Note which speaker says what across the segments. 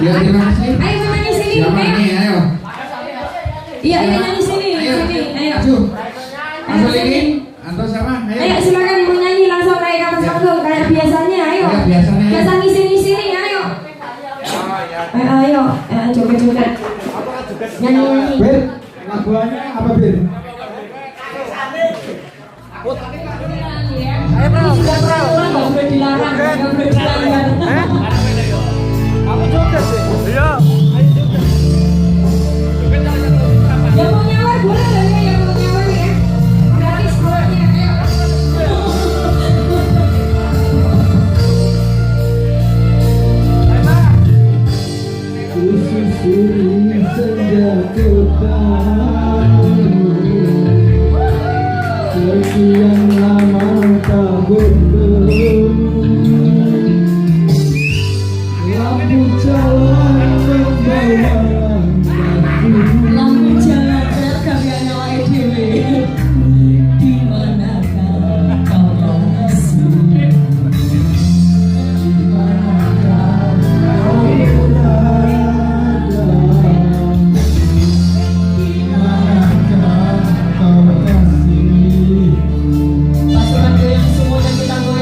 Speaker 1: Ya, terima kasih.
Speaker 2: Ayo nyanyi sini.
Speaker 1: Siapa nih? Ayo.
Speaker 2: Iya, ini nyanyi sini.
Speaker 1: Ayo.
Speaker 2: Sini. Ayo.
Speaker 1: Masuk ini. Anto sama.
Speaker 2: Ayo silakan mau nyanyi langsung kayak kapan panggung kayak biasanya. Ayo.
Speaker 1: Ya, biasanya.
Speaker 2: Biasa ngisi nih. Ayo. Ayo. Joget-joget. Nyanyi.
Speaker 3: Bir, laguannya apa Bir?
Speaker 2: Ayo bro. Nggak boleh dilarang. Nggak boleh dilarang.
Speaker 3: Aku juga sih. Iya.
Speaker 2: Yang mau nyawar boleh nggak ya? Yang mau nyawar ya? Gratis bolanya.
Speaker 3: Susuri senja ketamu, sekian lama tak bertemu. Lampu jalan membawa
Speaker 2: Lampu jalan terkabia nyawai dewe. Di manakah kau masih? Di manakah kau berada? Di manakah kau kasih? Pasukan goyang semuanya kita goyang.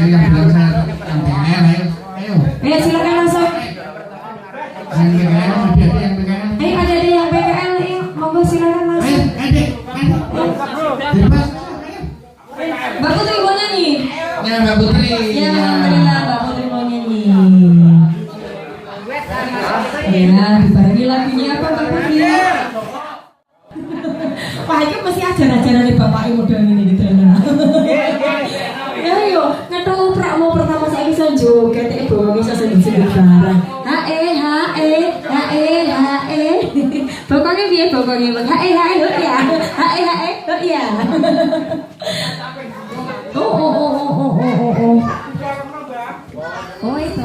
Speaker 1: yang bilang saya yang BKL ayo. Ayo.
Speaker 2: Silakan langsung.
Speaker 1: Yang BKL ada yang BKL.
Speaker 2: Ayo ada yang PKL, ayo monggo silakan
Speaker 1: Ayo,
Speaker 2: langsung.
Speaker 1: adik. Bebas.
Speaker 2: Mbak Putri mau nyanyi?
Speaker 1: Ya Mbak Putri.
Speaker 2: Ya, alhamdulillah Mbak Putri mau nyanyi. Ya, dibarengi lagunya apa Mbak Putri? Wah, itu mesti ajaran-ajaran dari bapak ibu model ini gitu ya. Ya yo, ngetu prakmu pertama saya bisa joget, ibu bisa sedih-sedih bareng. Hae. Pokoknya biar pokoknya bang. Hae ya. Hae ya. Oh. Oh itu.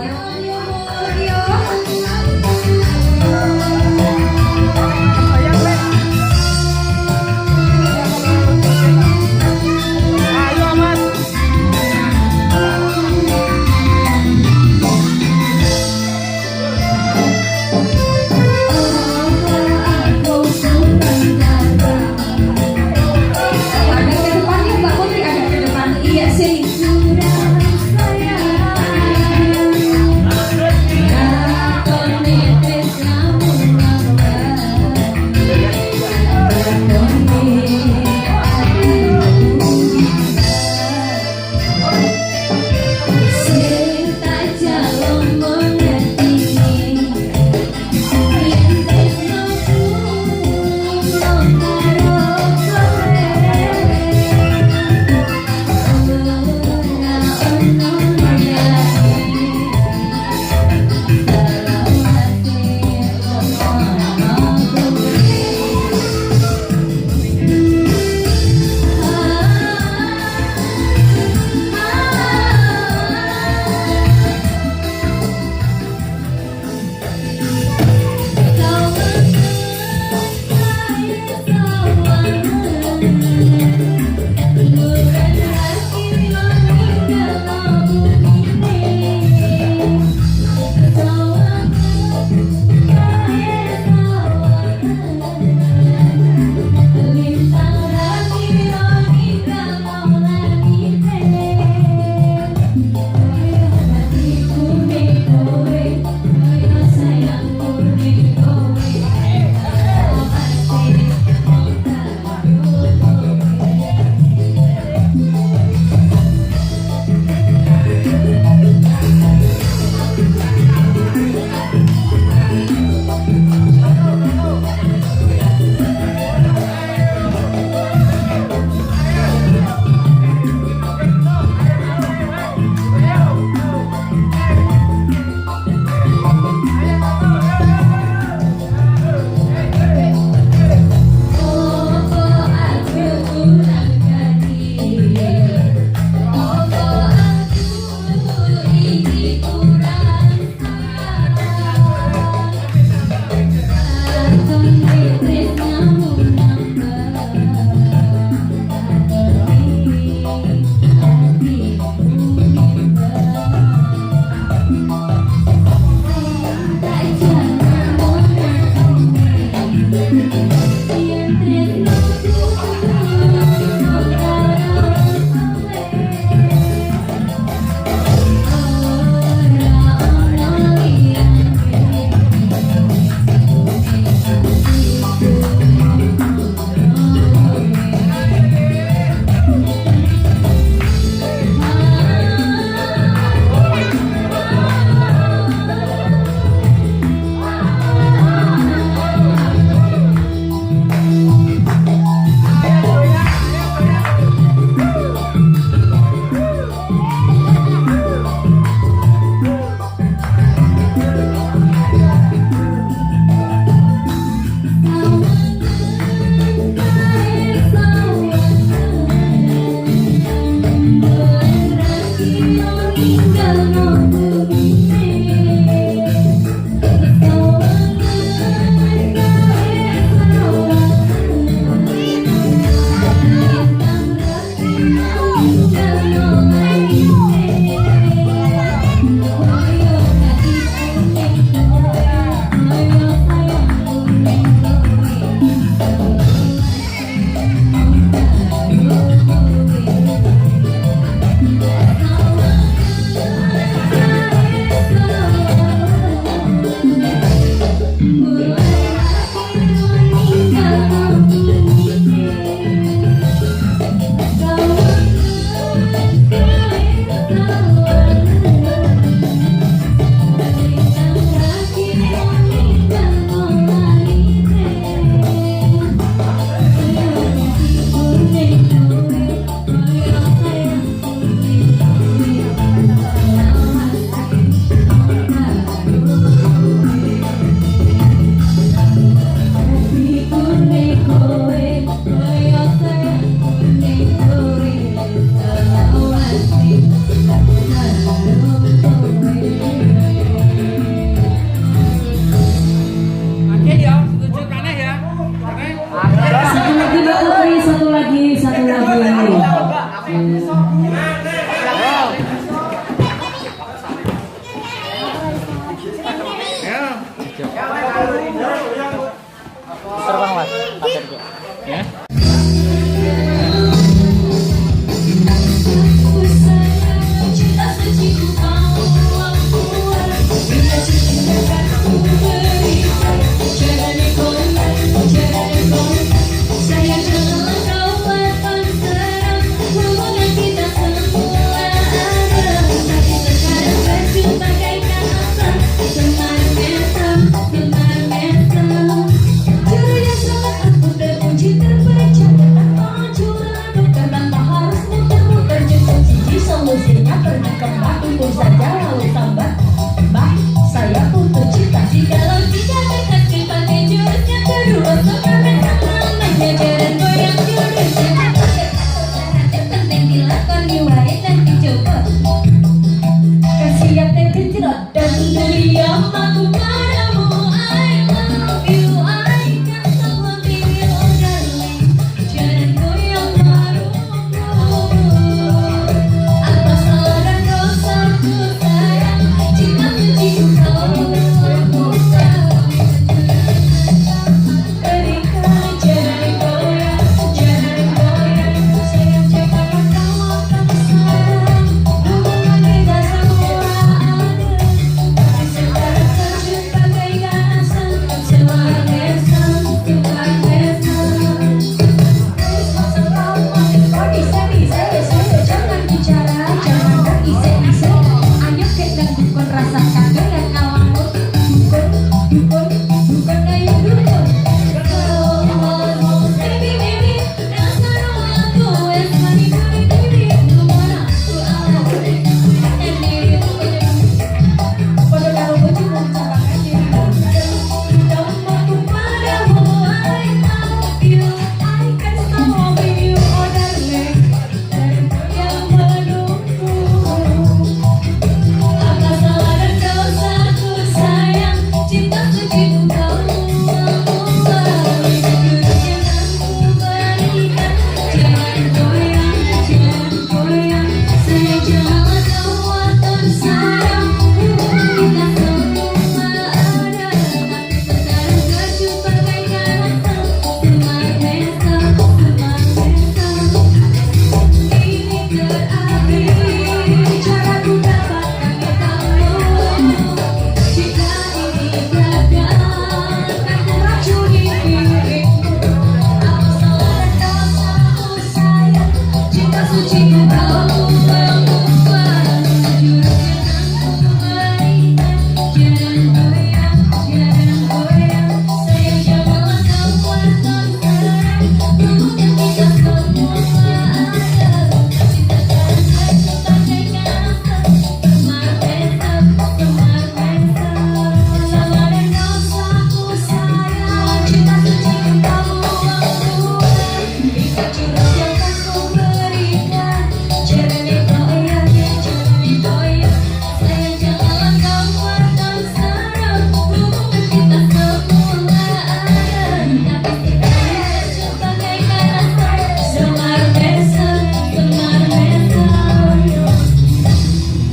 Speaker 2: Agak ke depan ya. saja lalu sambat. Mbak, saya pun tercipta jikalau tidak dekat dipakai jurus yang kedua. Sekarang namanya jalan goyang jurusnya. Penting dilakoni wae dan dicoba. Kasih hati kecil dan dunia aku padamu. I love you, I can't stop loving you, darling. Jalan goyang baru. Apa salah dan dosaku sayang, cinta suci kau aku berikan. Jalan goyang sayang, janganlah kau akan sayang. Hubungan kita semua ada, tapi sekarang terjun bagaikan asap. Semakin besar, semakin besar. Jangan bicara, jangan berisi-isi. Ayo kita dukun rasa kangen dan ngalamun. Dukun ayo dukun. Baby, baby, rasa aku es mani baby. Gimana aku alam ini? Pada karo bojo mencapakan diri. Namaku padamu, I love you, I can't stop loving you, oh darling. Yang menunggu. Apa salah dan dosaku sayang, cinta suci kau aku balik. Jurus yang aku berikan. Jangan goyang, saya jangan kau akan sayang. Hubungan kita semua ada, tapi sekarang terjun bagaikan asap. Semakin besar, ini terakhir caraku dapatkan ketamu. Jika ini gagal, aku racuni diriku. Apa salah dan dosaku sayang, cinta suci kau aku berikan. Jurus yang aku berikan. Jangan goyang, saya janganlah kau akan sayang. Hubungan kita semua ada, tapi sekarang terjun bagaikan asap. Semakin besar. Salah dan dosaku sayang, cinta suci kau aku berikan. Jurus yang aku berikan. Jangan goyang, saya janganlah kau akan sayang. Hubungan kita semua ada, tapi sekarang terjun bagaikan asap. Semakin besar.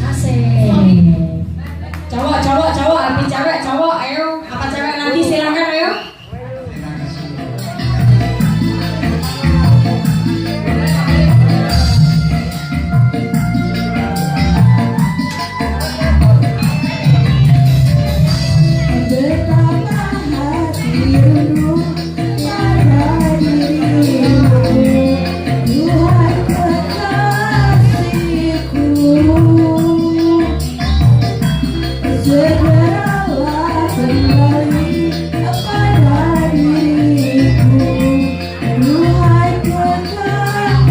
Speaker 2: Asik. Cowok, arti cewek, cowok, ayo. Apa cewek nanti silakan ayo.
Speaker 3: Betapa hati rindu pada dirimu, duhai kekasihku. Segeralah kembali pada diriku, duhai kekasihku.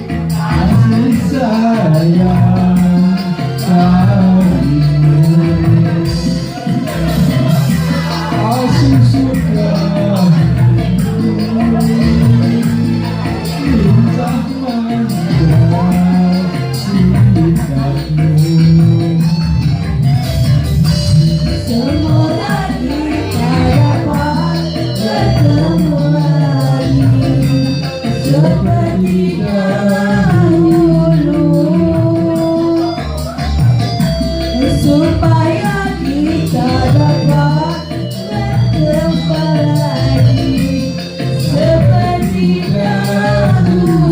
Speaker 3: Kasih sayang kalian, kasih suka, cinta manja sikapmu. Semoga kita dapat bertemu lagi seperti dahulu, supaya kita dapat berjumpa lagi seperti dahulu.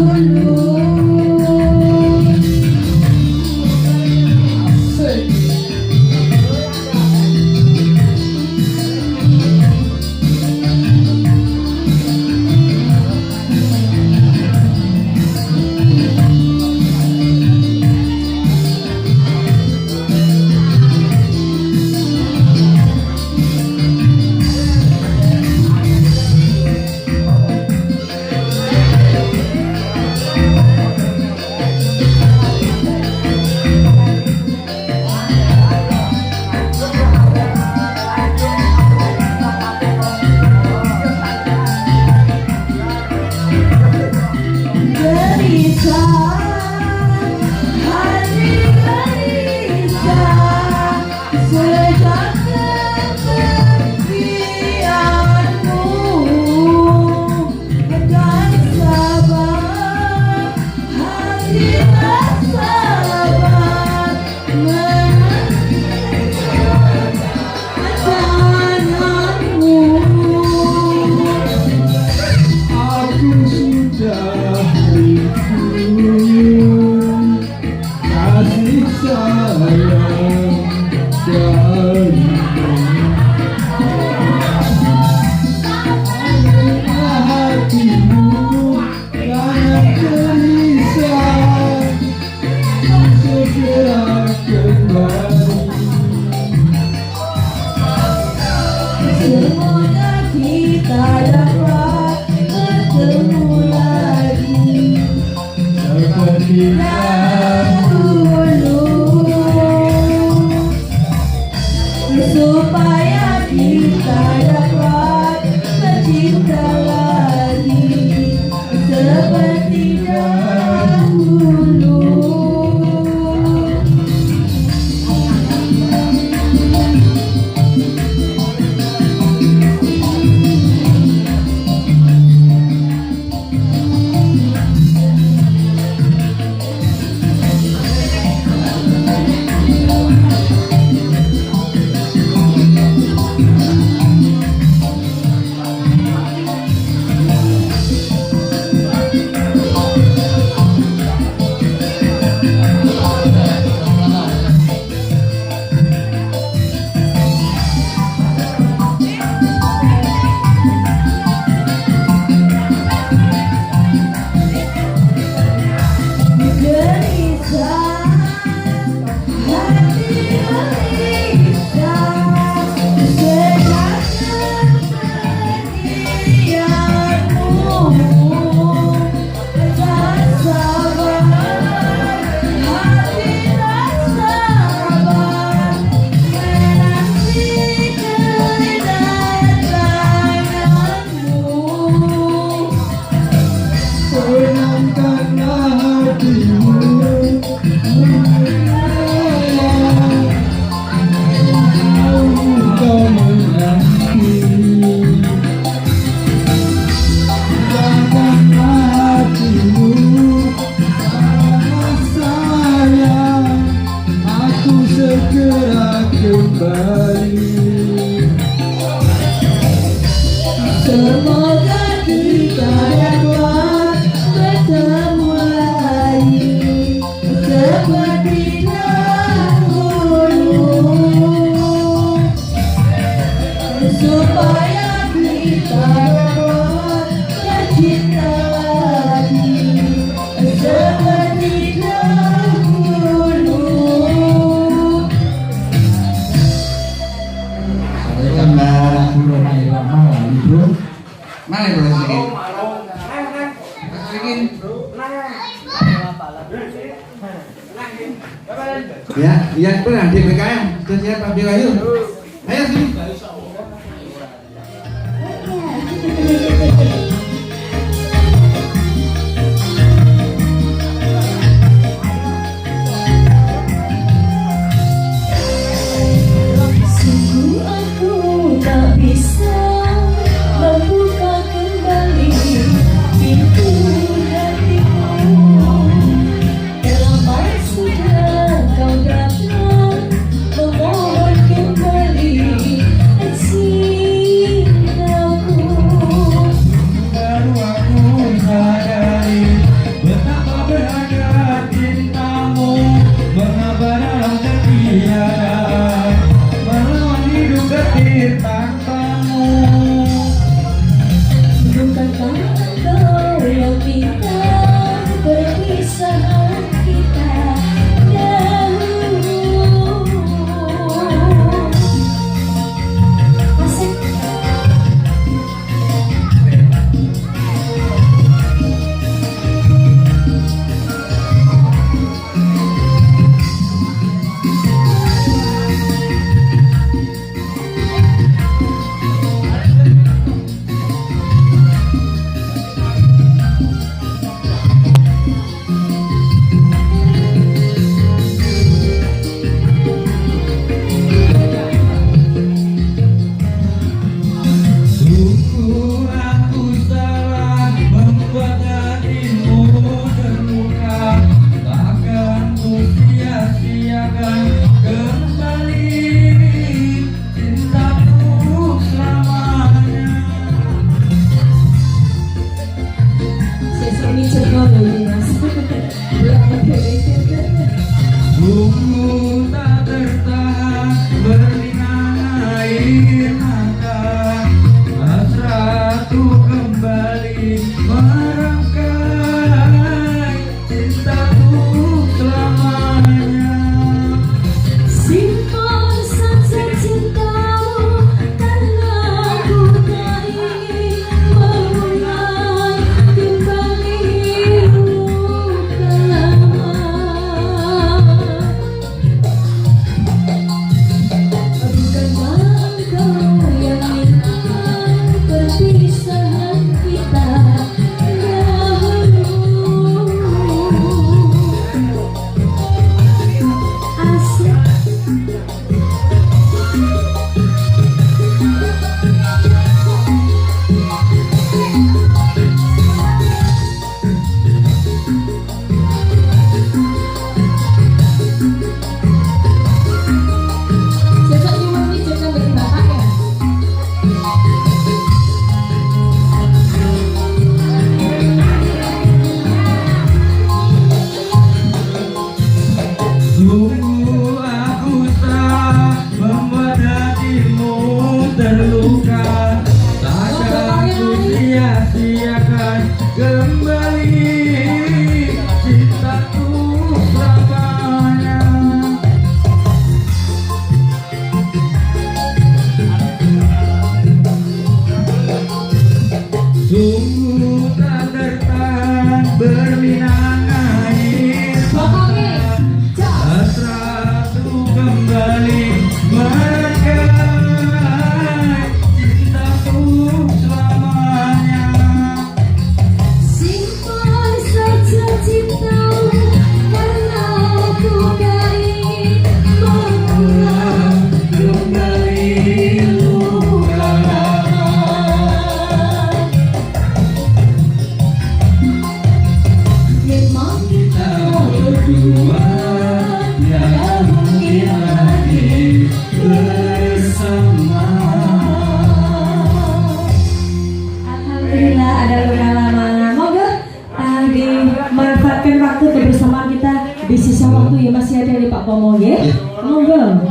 Speaker 3: segera kembali. Semoga kita dapat bertemu lagi seperti dahulu, supaya kita dapat bercinta lagi seperti dahulu.
Speaker 1: Assalamualaikum warahmatullahi wabarakatuh. Mana yang boleh sedikit? Sedikit. Ya, iya benar di PKM. Siap ambil ayo. Ayo sini.
Speaker 2: Sungguh aku tak bisa membuka kembali pintu hatiku. Terlambat sudah kau datang memohon kembali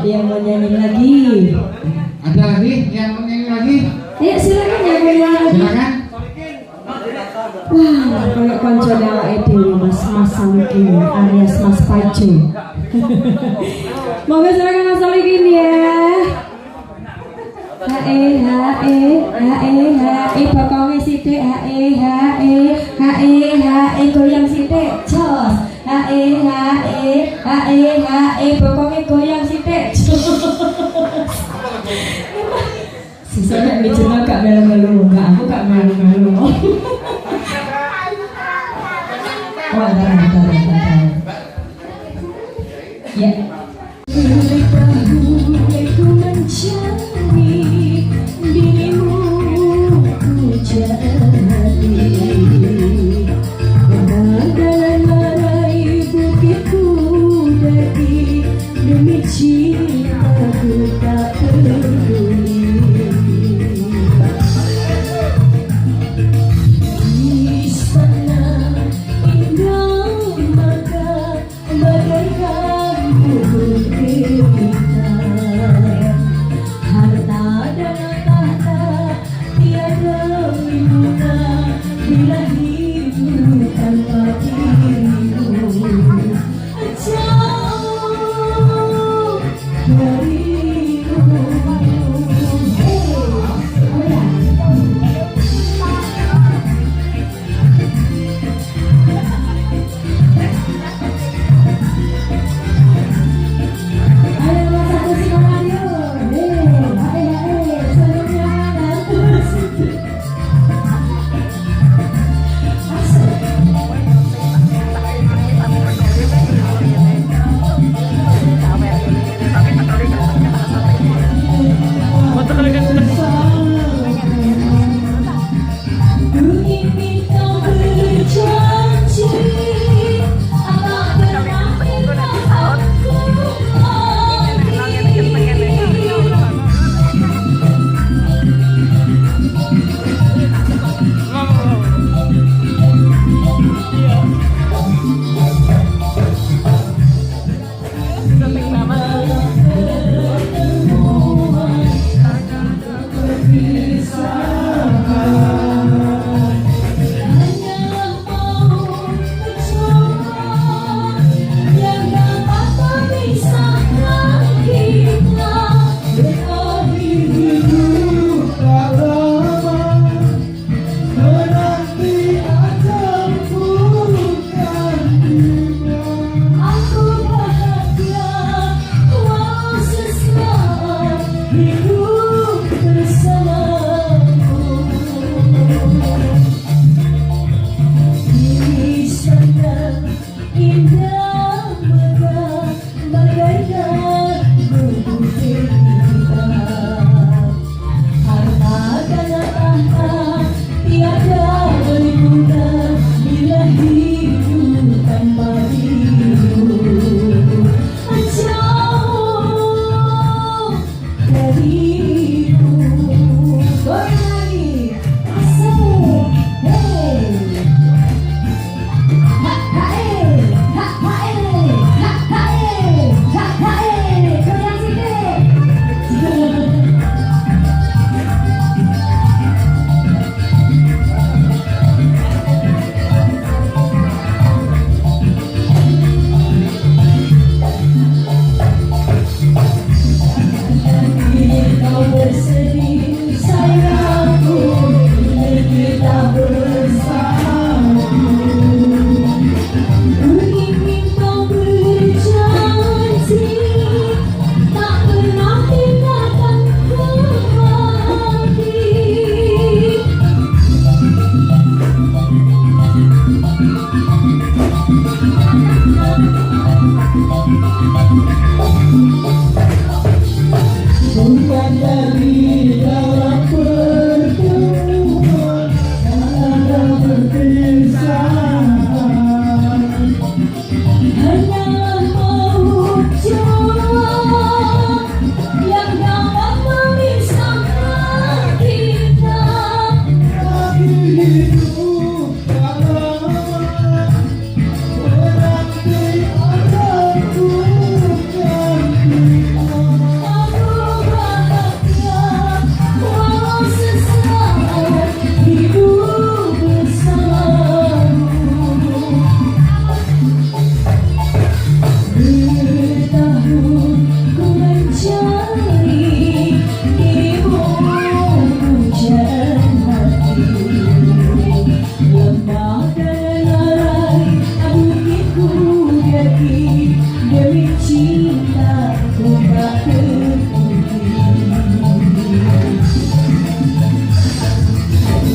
Speaker 3: yang mau nyanyi lagi?
Speaker 1: Ada lagi yang mau nyanyi lagi?
Speaker 3: Ayo silakan yang mau nyanyi lagi.
Speaker 1: Silakan.
Speaker 3: Wah, kalau konco dawa itu Mas Samkin alias Mas Pajo. Moga silakan Mas Samkin ya. Hae pokoknya sithik hae goyang sithik jos. Hae pokoknya goyang sithik. Sisanya bicara gak melu-melu, aku gak melu-melu. Oh, bentar. Ya. Ku mencari dirimu, ku cari dalam marai bukitku daki demi cintaku tak peduli. Di sana indah maka bagaikan bukit bintang, harta dan tahta tiada guna bila hidup tanpa dirimu. Jauh darimu.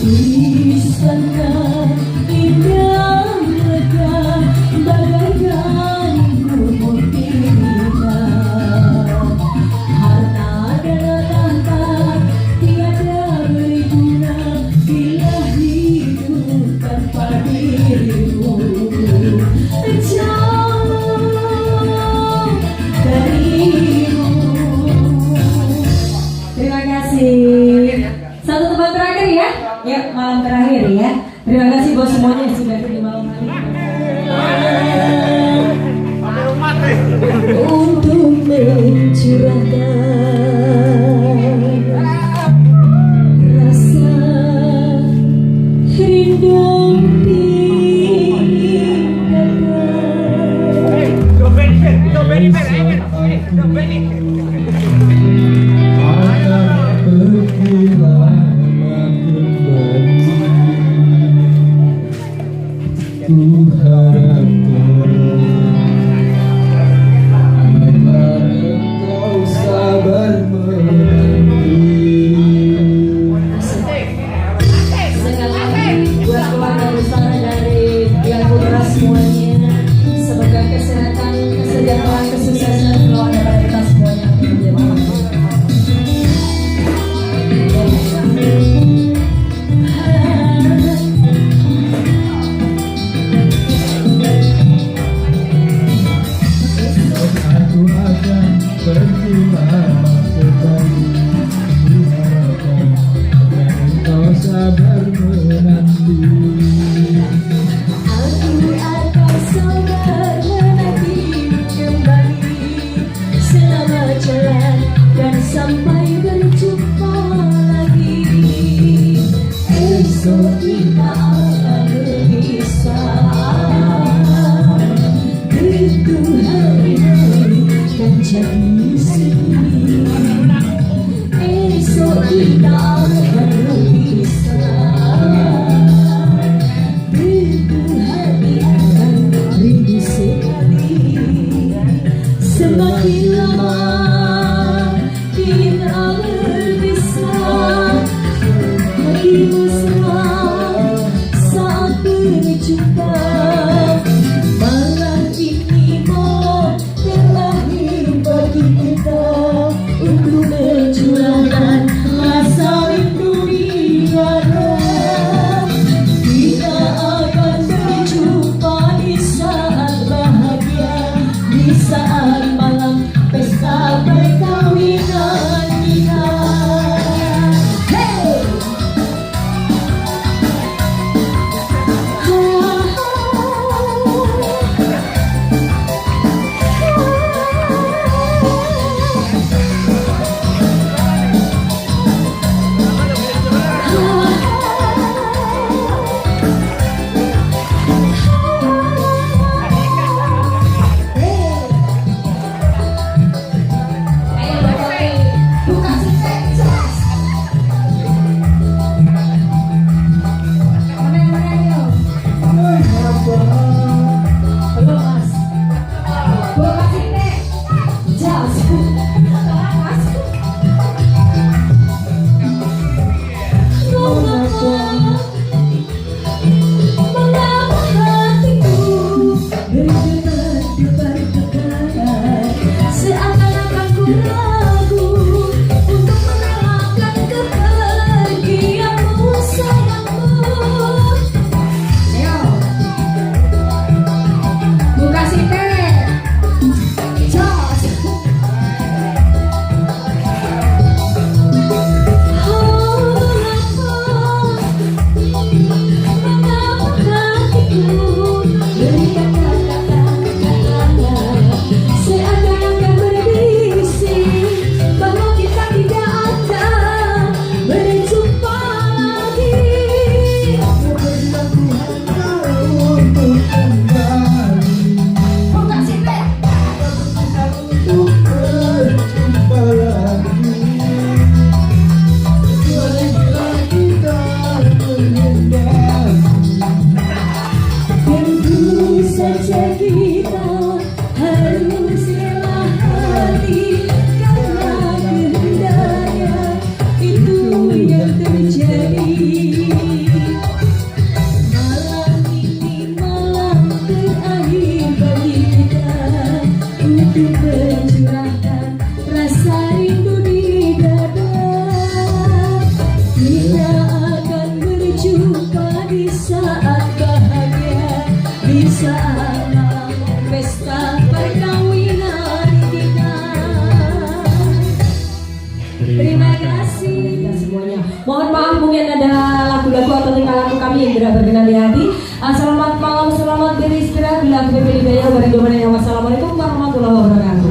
Speaker 2: Di sana indah megah bagaikan gunung tingkat, harta dan tahta tiada berguna bila hidup tanpa dirimu. Jauh darimu.
Speaker 3: Terima kasih. Satu tempat terakhir ya. Ya, malam terakhir ya. Terima kasih buat semuanya yang sudah di malam hari.
Speaker 2: Untuk mencurahkan rasa rindu di
Speaker 1: Ku harapkan agar engkau sabar menanti.
Speaker 2: Sekali lagi buat keluarga besar dari yang Putra semuanya, semoga kesehatan, kesejahteraan, kesuksesan selalu ada pada kita semuanya.
Speaker 1: Aku akan pergi lama kembali. Ku harapkan agar engkau sabar menanti.
Speaker 2: Aku akan sabar menanti kembali selama jalan dan sampai berjumpa lagi. Esok kita akan berpisah. Itu hari-hari kan jadi sedih. Esok kita akan berpisah. Rindu hati akan rindu sekali. Semakin lama kita
Speaker 3: kasih kita semuanya. Mohon maaf mungkin ada lagu-lagu atau tingkah laku kami yang tidak berkenan di hati. Selamat malam, selamat beristirahat. Bila aku Hidayah. Wassalamualaikum warahmatullahi wabarakatuh.